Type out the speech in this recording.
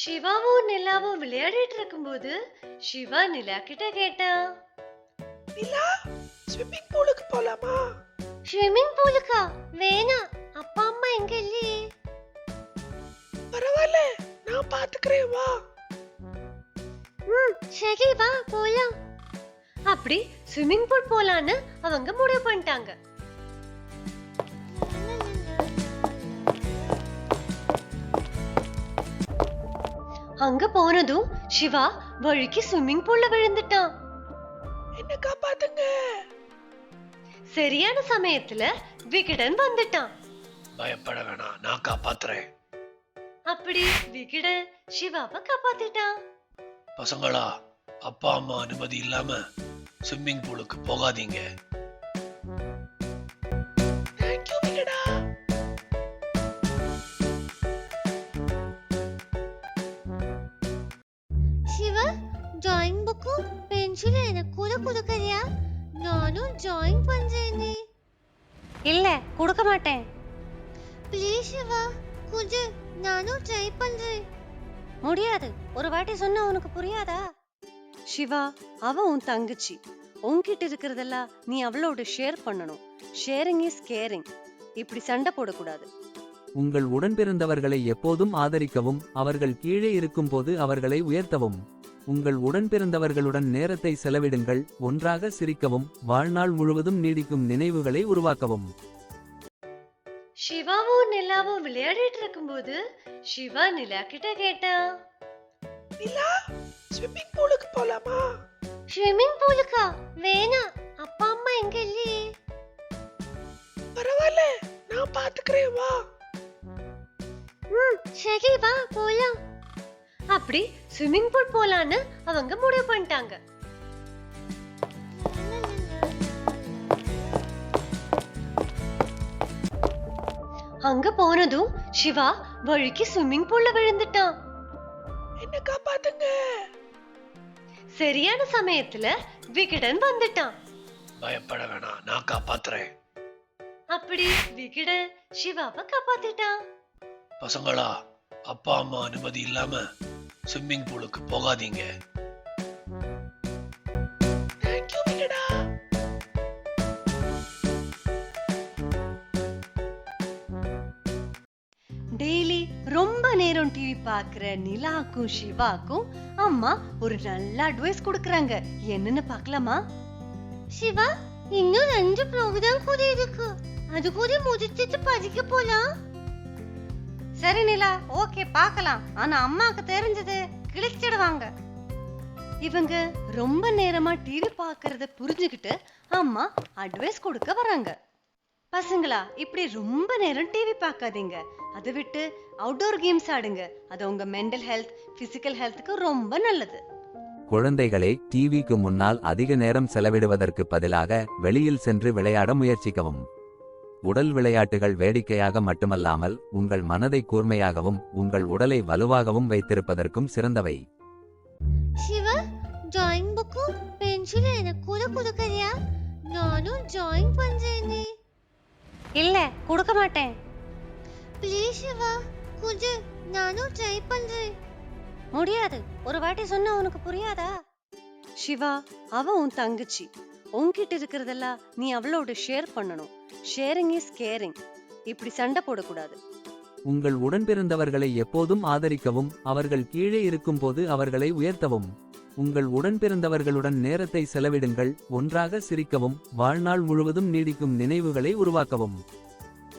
சிவாவும் நிலாவும் விளையாடிட்டு இருக்கும்போது சிவா நிலா கிட்ட கேட்டான். நிலா, ஸ்விம்மிங் பூலுக்கு போலாமா? ஸ்விம்மிங் பூலுக்கா? வேணாம், அப்பா அம்மா எங்க இல்லையே. பரவாயில்ல, நான் பாத்துக்கிறேன், வா. சரி வா போலாம். அப்படி ஸ்விம்மிங் பூல் போலான்னு அவங்க முடிவு பண்ணிட்டாங்க. அங்க போனதும் சிவா வழுக்கி ஸ்விம்மிங் பூல்ல விழுந்துட்டான். என்ன காப்பாத்துங்க. சரியான சமயத்துல விகடன் வந்துட்டான். பயப்பட வேணாம், நான் காப்பாத்துறேன். அப்படி விகடன் சிவாவை காப்பாத்திட்டான். பசங்களா, அப்பா அம்மா அனுமதி இல்லாம ஸ்விம்மிங் பூலுக்கு போகாதீங்க. தேங்க்யூ விகடா. சிவா, டிராயிங் புக்கும் பென்சிலும் எனக்கு கூட கொடுக்கறியா? நானும் டிராயிங் பண்றேனே. இல்ல, கொடுக்க மாட்டேன். ப்ளீஸ் சிவா, குடு, நானும் ட்ரை பண்றேன். முடியாது, ஒரு வாட்டி சொன்னா உனக்கு புரியாதா? சிவா, அவ உன் தங்கச்சி. உன்கிட்ட இருக்கிறதெல்லாம் நீ அவளோட ஷேர் பண்ணணும். Sharing is caring. இப்படி சண்டை போடக்கூடாது. உங்கள் உடன்பிறந்தவர்களை எப்போதும் ஆதரிக்கவும், அவர்கள் கீழே இருக்கும்போது அவர்களை உயர்த்தவும். உங்கள் உடன்பிறந்தவர்களுடன் நேரத்தை செலவிடுங்கள், ஒன்றாக சிரிக்கவும், வாழ்நாள் முழுவதும் நீடிக்கும் நினைவுகளை உருவாக்கவும். சிவாவும் நிலாவும் விளையாடிட்டு இருக்கும்போது சிவா நிலா கிட்ட கேட்டான். நிலா, ஸ்விம்மிங் பூலுக்கு போலாமா? ஸ்விம்மிங் பூலுக்கா? வேணாம், அப்பா அம்மா எங்க இல்லையே. பரவாயில்ல, நான் பாத்துக்கிறேன், வா. சரி வா போலாம். அப்படி ஸ்விம்மிங் பூல் போலான்னு அவங்க முடிவு பண்ணிட்டாங்க. அங்க போனதும் சிவா வழுக்கி ஸ்விம்மிங் பூல்ல விழுந்துட்டான். என்ன காப்பாத்துங்க. சரியான சமயத்துல விகடன் வந்துட்டான். பயப்பட வேணாம், நான் காப்பாத்துறேன். அப்படி விகடன் சிவாவை காப்பாத்திட்டான். பசங்களா, அப்பா அம்மா அனுமதி இல்லாம ஸ்விம்மிங் பூலுக்கு போகாதீங்க. தேங்க்யூ விகடா. டெய்லி ரொம்ப நேரம் டிவி பாக்குற நிலாக்கும் சிவாக்கும் அம்மா ஒரு நல்ல அட்வைஸ் கொடுக்கறாங்க. என்னன்னு பார்க்கலாமா? சிவா, இன்னும் 2 ப்ரோக்ராம் கூட இருக்கு. அது கூட முடிச்சிட்டு படிக்க போலாம். சரி நிலா, ஓகே பார்க்கலாம். ஆனா அம்மாக்கு தெரிஞ்சது கிழிச்சிடுவாங்க. இவங்க ரொம்ப நேரமா டிவி பாக்குறத புரிஞ்சுக்கிட்டு அம்மா அட்வைஸ் கொடுக்க வராங்க. பசங்களா, இப்படி ரொம்ப நேரம் டிவி பார்க்காதீங்க. அதை விட்டு அவுட்டோர் கேம்ஸ் ஆடுங்க. அது உங்க மென்டல் ஹெல்த், பிசிக்கல் ஹெல்த்துக்கு ரொம்ப நல்லது. குழந்தைகளை டிவிக்கு முன்னால் அதிக நேரம் செலவிடுவதற்கு பதிலாக வெளியில் சென்று விளையாட முயற்சிக்கவும். உடல் விளையாட்டுகள் வேடிக்கையாக மட்டுமல்லாமல் உங்கள் மனதை கூர்மையாகவும் உங்கள் உடலை வலுவாகவும் வைத்திருப்பதற்கும் சிறந்தவை. சிவா, டிராயிங் புக்கும் பென்சிலும் எனக்கு கூட கொடுக்கறியா? நானும் டிராயிங் பண்றேனே. இல்ல, கொடுக்க மாட்டேன். ப்ளீஸ் சிவா, குடு, நானும் ட்ரை பண்றேன். முடியாது, ஒரு வாட்டி சொன்னா உனக்கு புரியாதா? சிவா, அவ உன் தங்கச்சி. உன்கிட்ட இருக்கிறதெல்லாம் நீ அவளோட ஷேர் பண்ணணும். Sharing is caring. இப்படி சண்டை போடக்கூடாது. உங்கள் உடன்பிறந்தவர்களை எப்போதும் ஆதரிக்கவும், அவர்கள் கீழே இருக்கும்போது அவர்களை உயர்த்தவும். உங்கள் உடன்பிறந்தவர்களுடன் நேரத்தை செலவிடுங்கள், ஒன்றாக சிரிக்கவும், வாழ்நாள் முழுவதும் நீடிக்கும் நினைவுகளை உருவாக்கவும்.